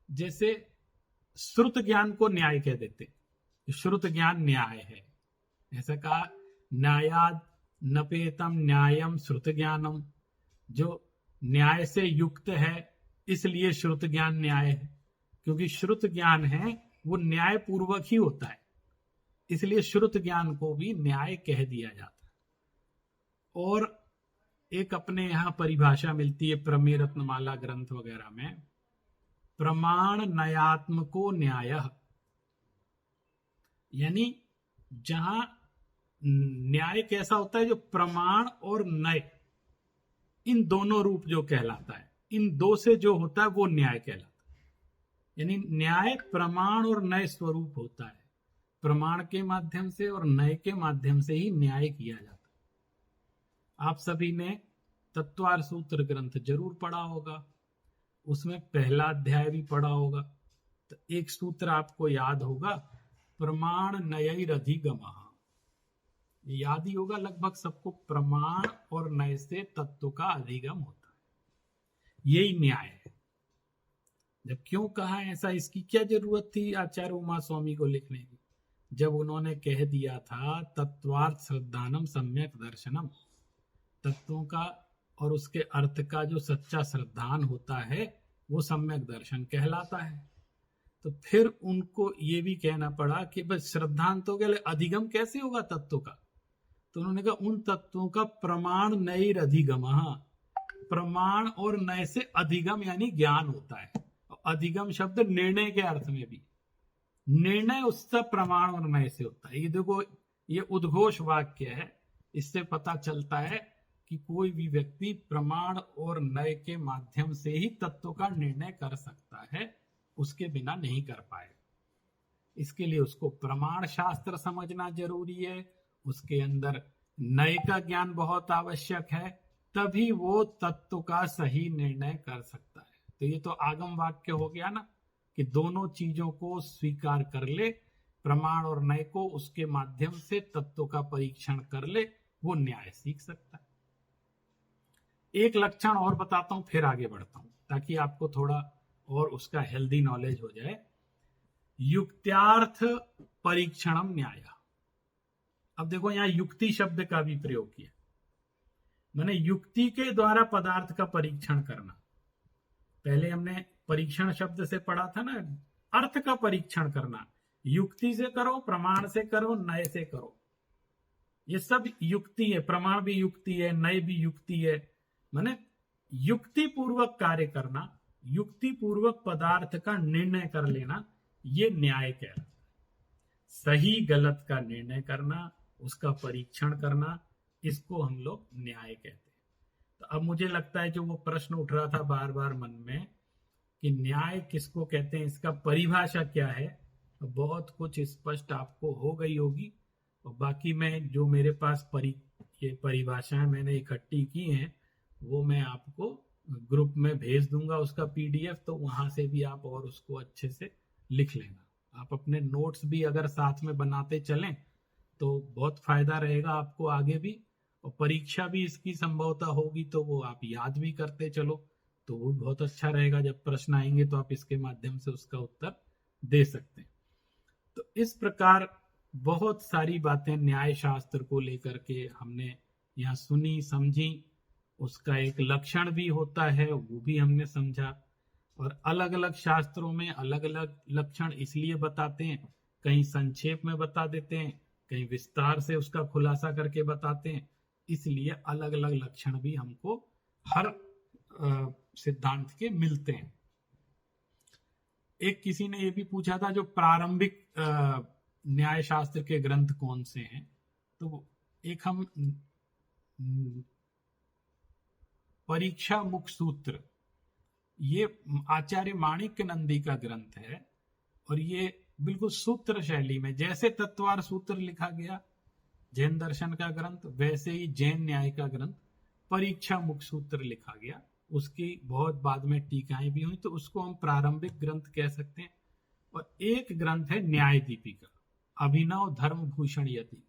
[SPEAKER 1] जैसे श्रुत ज्ञान को न्याय कह देते, श्रुत ज्ञान न्याय है। ऐसा कहा, न्यायाद नपेतम न्यायम श्रुत ज्ञानम, जो न्याय से युक्त है इसलिए श्रुत ज्ञान न्याय है। क्योंकि श्रुत ज्ञान है वो न्याय पूर्वक ही होता है, इसलिए श्रुत ज्ञान को भी न्याय कह दिया जाता है। और एक अपने यहां परिभाषा मिलती है प्रमेय रत्नमाला ग्रंथ वगैरह में, प्रमाण नयात्मको न्यायः, यानी जहां न्याय कैसा होता है, जो प्रमाण और नय इन दोनों रूप जो कहलाता है, इन 2 से जो होता है वो न्याय कहलाता है। यानी न्याय प्रमाण और नय स्वरूप होता है, प्रमाण के माध्यम से और नय के माध्यम से ही न्याय किया जाता है। आप सभी ने तत्वार सूत्र ग्रंथ जरूर पढ़ा होगा, उसमें पहला अध्याय भी पढ़ा होगा। तो एक सूत्र आपको याद होगा, प्रमाण नयैरधिगमः, याद ही होगा लगभग सबको। प्रमाण और नय से तत्व का अधिगम होता है, यही न्याय है। जब क्यों कहा ऐसा, इसकी क्या जरूरत थी आचार्य उमा स्वामी को लिखने की? जब उन्होंने कह दिया था तत्वार्थ श्रद्धानम सम्यक दर्शनम, तत्वों का और उसके अर्थ का जो सच्चा श्रद्धान होता है वो सम्यक दर्शन कहलाता है। तो फिर उनको ये भी कहना पड़ा कि बस श्रद्धान तो क्या, अधिगम कैसे होगा तत्व का? तो उन्होंने कहा उन तत्वों का प्रमाण नैर अधिगमः, प्रमाण और नय से अधिगम यानी ज्ञान होता है। अधिगम शब्द निर्णय के अर्थ में भी, निर्णय उससे प्रमाण और नय से होता है। ये देखो, ये उद्घोष वाक्य है, इससे पता चलता है कि कोई भी व्यक्ति प्रमाण और नय के माध्यम से ही तत्व का निर्णय कर सकता है, उसके बिना नहीं कर पाए। इसके लिए उसको प्रमाण शास्त्र समझना जरूरी है, उसके अंदर नय का ज्ञान बहुत आवश्यक है, तभी वो तत्व का सही निर्णय कर सकता है। तो ये तो आगम वाक्य हो गया ना, कि दोनों चीजों को स्वीकार कर ले, प्रमाण और नय को, उसके माध्यम से तत्व का परीक्षण कर ले, वो न्याय सीख सकता है। एक लक्षण और बताता हूं, फिर आगे बढ़ता हूं, ताकि आपको थोड़ा और उसका हेल्दी नॉलेज हो जाए। युक्त्यार्थ परीक्षणम न्याय। अब देखो, यहां युक्ति शब्द का भी प्रयोग किया, मैंने युक्ति के द्वारा पदार्थ का परीक्षण करना। पहले हमने परीक्षण शब्द से पढ़ा था ना, अर्थ का परीक्षण करना। युक्ति से करो, प्रमाण से करो, नय से करो, ये सब युक्ति है। प्रमाण भी युक्ति है, नय भी युक्ति है। माने युक्ति पूर्वक कार्य करना, युक्ति पूर्वक पदार्थ का निर्णय कर लेना, ये न्याय कहलाता है। सही गलत का निर्णय करना, उसका परीक्षण करना, इसको हम लोग न्याय कहते हैं। तो अब मुझे लगता है जो वो प्रश्न उठ रहा था बार बार मन में कि न्याय किसको कहते हैं, इसका परिभाषा क्या है, बहुत कुछ स्पष्ट आपको हो गई होगी। और बाकी मैं जो मेरे पास ये परिभाषाएं मैंने इकट्ठी की हैं, वो मैं आपको ग्रुप में भेज दूंगा उसका PDF, तो वहां से भी आप और उसको अच्छे से लिख लेना। आप अपने नोट्स भी अगर साथ में बनाते चलें तो बहुत फायदा रहेगा आपको आगे भी, और परीक्षा भी इसकी संभवता होगी तो वो आप याद भी करते चलो, तो वो बहुत अच्छा रहेगा। जब प्रश्न आएंगे तो आप इसके माध्यम से उसका उत्तर दे सकते हैं। तो इस प्रकार बहुत सारी बातें न्याय शास्त्र को लेकर के हमने यहाँ सुनी, समझी। उसका एक लक्षण भी होता है, वो भी हमने समझा। और अलग अलग शास्त्रों में अलग अलग लक्षण इसलिए बताते हैं, कहीं संक्षेप में बता देते हैं, कहीं विस्तार से उसका खुलासा करके बताते हैं, इसलिए अलग अलग लक्षण भी हमको हर सिद्धांत के मिलते हैं। एक किसी ने ये भी पूछा था, जो प्रारंभिक न्याय शास्त्र के ग्रंथ कौन से हैं, तो एक हम परीक्षा मुख सूत्र, ये आचार्य माणिक्य नंदी का ग्रंथ है, और ये बिल्कुल सूत्र शैली में, जैसे तत्वार सूत्र लिखा गया जैन दर्शन का ग्रंथ, वैसे ही जैन न्याय का ग्रंथ परीक्षा मुख सूत्र लिखा गया। उसकी बहुत बाद में टीकाएं भी हुई, तो उसको हम प्रारंभिक ग्रंथ कह सकते हैं। और एक ग्रंथ है न्याय दीपिका, अभिनव धर्म भूषण यति,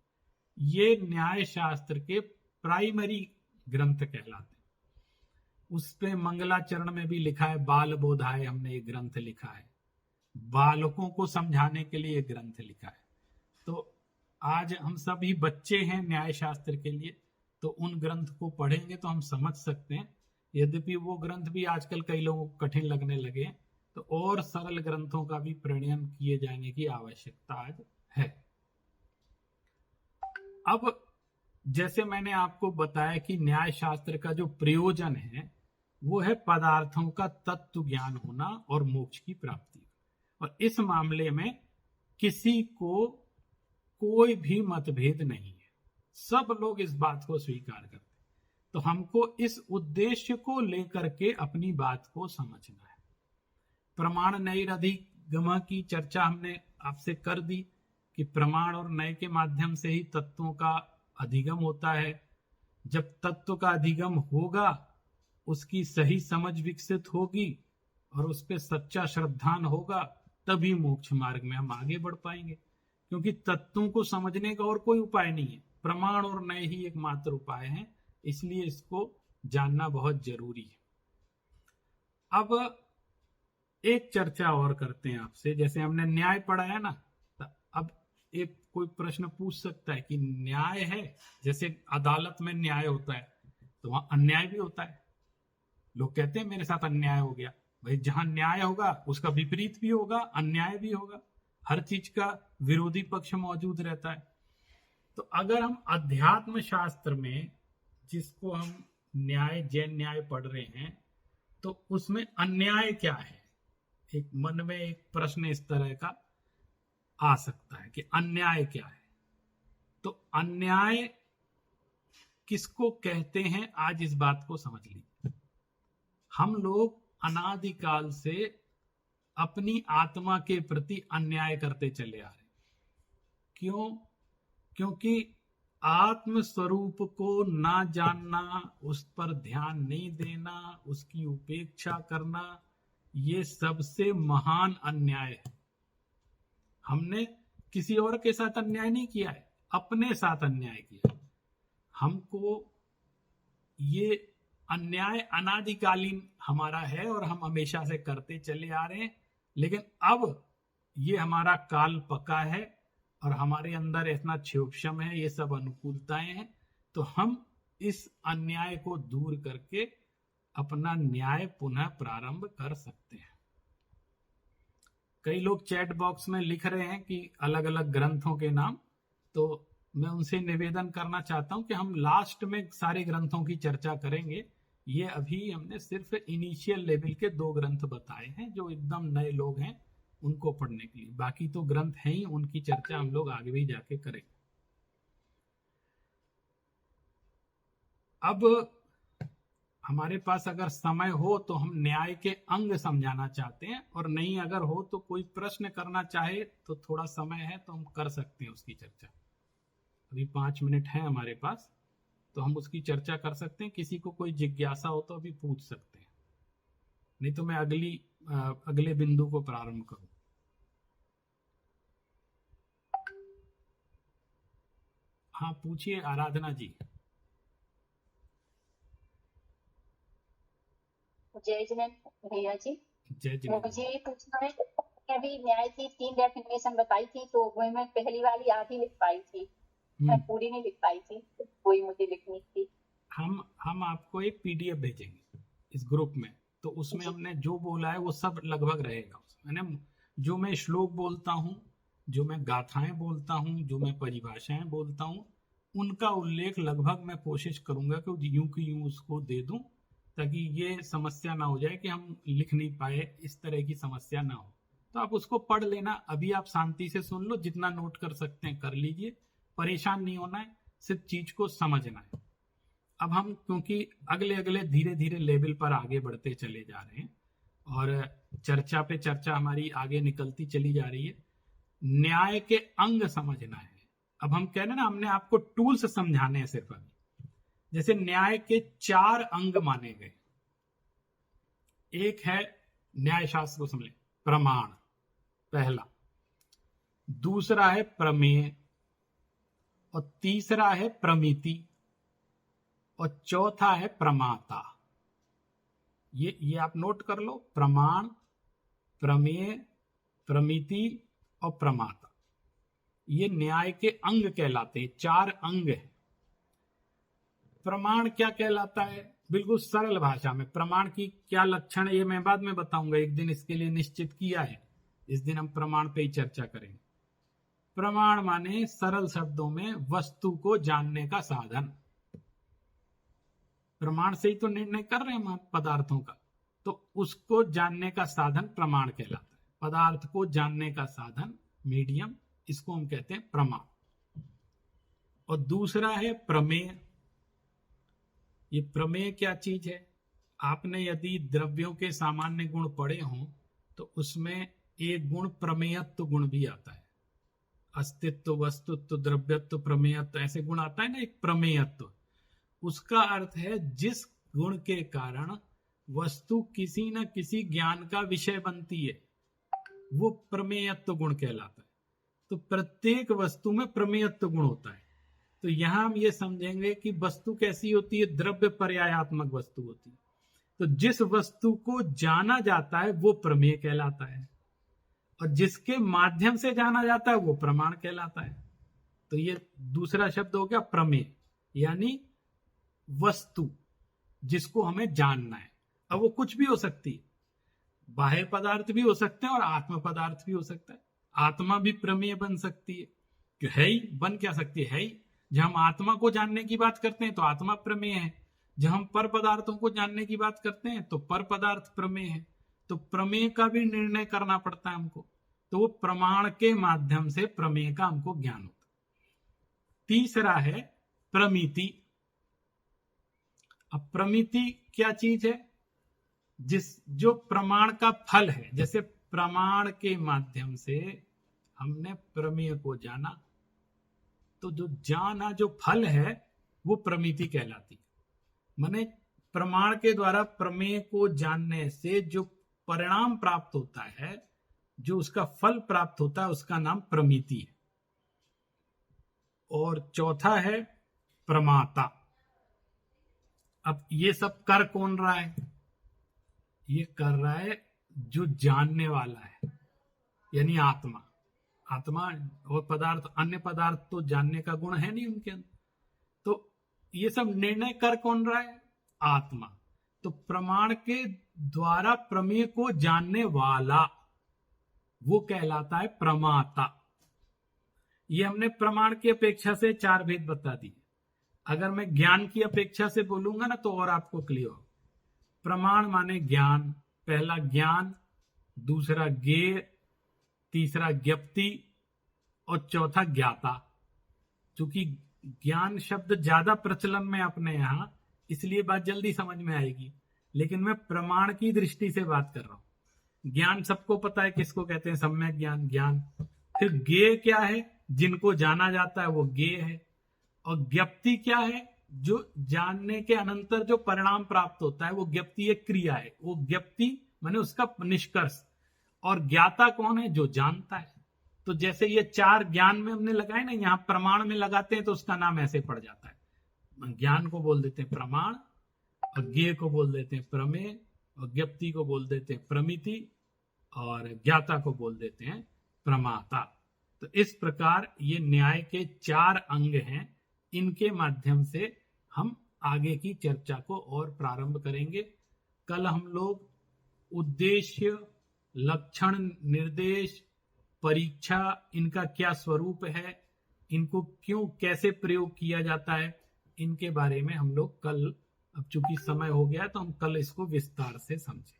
[SPEAKER 1] ये न्याय शास्त्र के प्राइमरी ग्रंथ कहलाते हैं। उस पे मंगलाचरण में भी लिखा है, बाल बोधाय हमने एक ग्रंथ लिखा है, बालकों को समझाने के लिए एक ग्रंथ लिखा है। तो आज हम सभी बच्चे हैं न्याय शास्त्र के लिए, तो उन ग्रंथ को पढ़ेंगे तो हम समझ सकते हैं। यद्यपि वो ग्रंथ भी आजकल कई लोगों को कठिन लगने लगे हैं, तो और सरल ग्रंथों का भी प्रणयन किए जाने की आवश्यकता आज है। अब जैसे मैंने आपको बताया कि न्याय शास्त्र का जो प्रयोजन है वो है पदार्थों का तत्व ज्ञान होना और मोक्ष की प्राप्ति। और इस मामले में किसी को कोई भी मतभेद नहीं है, सब लोग इस बात को स्वीकार करते हैं। तो हमको इस उद्देश्य को लेकर के अपनी बात को समझना है। प्रमाण नय अधिगम की चर्चा हमने आपसे कर दी कि प्रमाण और नय के माध्यम से ही तत्वों का अधिगम होता है। जब तत्व का अधिगम होगा, उसकी सही समझ विकसित होगी और उस पर सच्चा श्रद्धान होगा, तभी मोक्ष मार्ग में हम आगे बढ़ पाएंगे। क्योंकि तत्वों को समझने का और कोई उपाय नहीं है, प्रमाण और नय ही एकमात्र उपाय है, इसलिए इसको जानना बहुत जरूरी है। अब एक चर्चा और करते हैं आपसे। जैसे हमने न्याय पढ़ा है ना, तो अब एक कोई प्रश्न पूछ सकता है कि न्याय है, जैसे अदालत में न्याय होता है तो वहां अन्याय भी होता है। लोग कहते हैं मेरे साथ अन्याय हो गया। भाई, जहां न्याय होगा उसका विपरीत भी होगा, अन्याय भी होगा, हर चीज का विरोधी पक्ष मौजूद रहता है। तो अगर हम अध्यात्म शास्त्र में, जिसको हम न्याय, जैन न्याय पढ़ रहे हैं तो उसमें अन्याय क्या है, एक मन में एक प्रश्न इस तरह का आ सकता है कि अन्याय क्या है। तो अन्याय किसको कहते हैं, आज इस बात को समझ लीजिए। हम लोग अनादिकाल से अपनी आत्मा के प्रति अन्याय करते चले आ रहे। क्यों? क्योंकि आत्म स्वरूप को ना जानना, उस पर ध्यान नहीं देना, उसकी उपेक्षा करना, ये सबसे महान अन्याय है। हमने किसी और के साथ अन्याय नहीं किया है, अपने साथ अन्याय किया। हमको ये अन्याय अनादिकालीन हमारा है और हम हमेशा से करते चले आ रहे हैं, लेकिन अब ये हमारा काल पका है और हमारे अंदर इतना क्षोभशम है, ये सब अनुकूलताएं हैं, तो हम इस अन्याय को दूर करके अपना न्याय पुनः प्रारंभ कर सकते हैं। कई लोग चैट बॉक्स में लिख रहे हैं कि अलग अलग ग्रंथों के नाम, तो मैं उनसे निवेदन करना चाहता हूं कि हम लास्ट में सारे ग्रंथों की चर्चा करेंगे। ये अभी हमने सिर्फ इनिशियल लेवल के 2 ग्रंथ बताए हैं, जो एकदम नए लोग हैं उनको पढ़ने के लिए। बाकी तो ग्रंथ हैं ही, उनकी चर्चा हम लोग आगे भी जाके करेंगे। अब हमारे पास अगर समय हो तो हम न्याय के अंग समझाना चाहते हैं, और नहीं अगर हो तो कोई प्रश्न करना चाहे तो थोड़ा समय है तो हम कर सकते हैं उसकी चर्चा। अभी 5 मिनट है हमारे पास, तो हम उसकी चर्चा कर सकते हैं। किसी को कोई जिज्ञासा हो तो अभी पूछ सकते हैं, नहीं तो मैं अगले बिंदु को प्रारंभ करूं। हाँ पूछिए आराधना जी।
[SPEAKER 4] जय जिनेन्द्र भैया जी।
[SPEAKER 1] जय जिनेन्द्र।
[SPEAKER 4] मुझे ये पूछना है कि अभी न्याय की 3 डेफिनेशन बताई थी, तो वो मैं पहली वाली आधी लिख पाई थी, मैं पूरी नहीं लिख पाई थी, वही मुझे लिखनी थी।
[SPEAKER 1] हम आपको एक पीडीएफ भेजेंगे इस ग्रुप में, तो उसमें हमने जो बोला है वो सब लगभग रहेगा उसमें। जो मैं श्लोक बोलता हूँ, जो मैं गाथाएं बोलता हूँ, जो मैं परिभाषाएं बोलता हूँ, उनका उल्लेख लगभग मैं कोशिश करूंगा कि यूं की यूं उसको दे दूं, ताकि ये समस्या ना हो जाए कि हम लिख नहीं पाए, इस तरह की समस्या ना हो। तो आप उसको पढ़ लेना, अभी आप शांति से सुन लो, जितना नोट कर सकते हैं कर लीजिए, परेशान नहीं होना है, सिर्फ चीज को समझना है। अब हम क्योंकि अगले धीरे धीरे लेवल पर आगे बढ़ते चले जा रहे हैं और चर्चा पे चर्चा हमारी आगे निकलती चली जा रही है, न्याय के अंग समझना है। अब हम कह रहे हैं ना, हमने आपको टूल्स समझाने हैं सिर्फ अभी। जैसे न्याय के 4 अंग माने गए। एक है न्याय शास्त्र को समझे, प्रमाण पहला, दूसरा है प्रमेय, और तीसरा है प्रमिति, और चौथा है प्रमाता। ये आप नोट कर लो, प्रमाण, प्रमेय, प्रमिति और प्रमाता, ये न्याय के अंग कहलाते हैं। 4 अंग हैं। प्रमाण क्या कहलाता है? बिल्कुल सरल भाषा में प्रमाण की क्या लक्षण है ये मैं बाद में बताऊंगा, एक दिन इसके लिए निश्चित किया है, इस दिन हम प्रमाण पे ही चर्चा करेंगे। प्रमाण माने सरल शब्दों में वस्तु को जानने का साधन। प्रमाण से ही तो निर्णय कर रहे हैं हम पदार्थों का, तो उसको जानने का साधन प्रमाण कहलाता है। पदार्थ को जानने का साधन, मीडियम, इसको हम कहते हैं प्रमाण। और दूसरा है प्रमेय। ये प्रमेय क्या चीज है? आपने यदि द्रव्यों के सामान्य गुण पढ़े हों तो उसमें एक गुण प्रमेयत्व गुण भी आता है। अस्तित्व, वस्तुत्व, द्रव्यत्व, प्रमेयत्व, ऐसे गुण आता है ना, एक प्रमेयत्व। उसका अर्थ है जिस गुण के कारण वस्तु किसी न किसी ज्ञान का विषय बनती है, वो प्रमेयत्व गुण कहलाता है। तो प्रत्येक वस्तु में प्रमेयत्व गुण होता है। तो यहां हम ये समझेंगे कि वस्तु कैसी होती है, द्रव्य पर्यायात्मक वस्तु होती है। तो जिस वस्तु को जाना जाता है वो प्रमेय कहलाता है, और जिसके माध्यम से जाना जाता है वो प्रमाण कहलाता है। तो ये दूसरा शब्द हो गया प्रमेय, यानी वस्तु जिसको हमें जानना है। अब वो कुछ भी हो सकती है, बाह्य पदार्थ भी हो सकते हैं और आत्म पदार्थ भी हो सकता है। आत्मा भी प्रमेय बन सकती है, है ही, बन क्या सकती है ही। जब हम आत्मा को जानने की बात करते हैं तो आत्मा प्रमेय है, जब हम पर पदार्थों को जानने की बात करते हैं तो पर पदार्थ प्रमेय है, तो प्रमेय का भी निर्णय करना पड़ता है हमको, तो वो प्रमाण के माध्यम से प्रमेय का हमको ज्ञान होता है। तीसरा है प्रमिति। अब प्रमिति क्या चीज है? जो प्रमाण का फल है, जैसे प्रमाण के माध्यम से हमने प्रमेय को जाना, तो जो जाना जो फल है वो प्रमिति कहलाती है। माने प्रमाण के द्वारा प्रमेय को जानने से जो परिणाम प्राप्त होता है, जो उसका फल प्राप्त होता है, उसका नाम प्रमिति है। और चौथा है प्रमाता। अब ये सब कर कौन रहा है? ये कर रहा है जो जानने वाला है, यानी आत्मा। आत्मा और पदार्थ, अन्य पदार्थ तो जानने का गुण है नहीं उनके अंदर, तो ये सब निर्णय कर कौन रहा है? आत्मा। तो प्रमाण के द्वारा प्रमेय को जानने वाला वो कहलाता है प्रमाता। ये हमने प्रमाण की अपेक्षा से 4 भेद बता दिए। अगर मैं ज्ञान की अपेक्षा से बोलूंगा ना तो और आपको क्लियर हो। प्रमाण माने ज्ञान, पहला ज्ञान, दूसरा ज्ञेय, तीसरा ज्ञप्ति और चौथा ज्ञाता। चूंकि ज्ञान शब्द ज्यादा प्रचलन में अपने यहां, इसलिए बात जल्दी समझ में आएगी, लेकिन मैं प्रमाण की दृष्टि से बात कर रहा हूं। ज्ञान सबको पता है किसको कहते हैं, सम्यक ज्ञान, ज्ञान। फिर ज्ञेय क्या है? जिनको जाना जाता है वो ज्ञेय है। और ज्ञप्ति क्या है? जो जानने के अनंतर जो परिणाम प्राप्त होता है वो ज्ञप्ति एक क्रिया है, वो ज्ञप्ति माने उसका निष्कर्ष। और ज्ञाता कौन है? जो जानता है। तो जैसे ये 4 ज्ञान में हमने लगाए ना, यहां प्रमाण में लगाते हैं तो उसका नाम ऐसे पड़ जाता है। ज्ञान को बोल देते हैं प्रमाण, अज्ञेय को बोल देते हैं प्रमेय, और ज्ञप्ति को बोल देते हैं प्रमिति, और ज्ञाता को बोल देते हैं प्रमाता। तो इस प्रकार ये न्याय के 4 अंग हैं। इनके माध्यम से हम आगे की चर्चा को और प्रारंभ करेंगे। कल हम लोग उद्देश्य, लक्षण, निर्देश, परीक्षा, इनका क्या स्वरूप है, इनको क्यों कैसे प्रयोग किया जाता है, इनके बारे में हम लोग कल, अब चूंकि समय हो गया तो हम कल इसको विस्तार से समझें।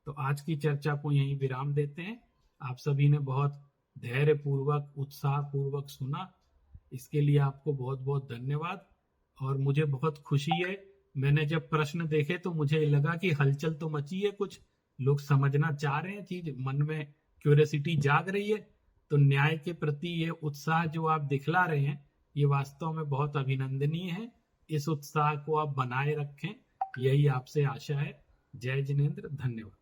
[SPEAKER 1] तो आज की चर्चा को यहीं विराम देते हैं। आप सभी ने बहुत धैर्य पूर्वक, उत्साह पूर्वक सुना, इसके लिए आपको बहुत बहुत धन्यवाद। और मुझे बहुत खुशी है, मैंने जब प्रश्न देखे तो मुझे लगा कि हलचल तो मची है, कुछ लोग समझना चाह रहे हैं, चीज मन में क्यूरियोसिटी जाग रही है। तो न्याय के प्रति ये उत्साह जो आप दिखला रहे हैं, ये वास्तव में बहुत अभिनंदनीय है। इस उत्साह को आप बनाए रखें, यही आपसे आशा है। जय जिनेंद्र, धन्यवाद।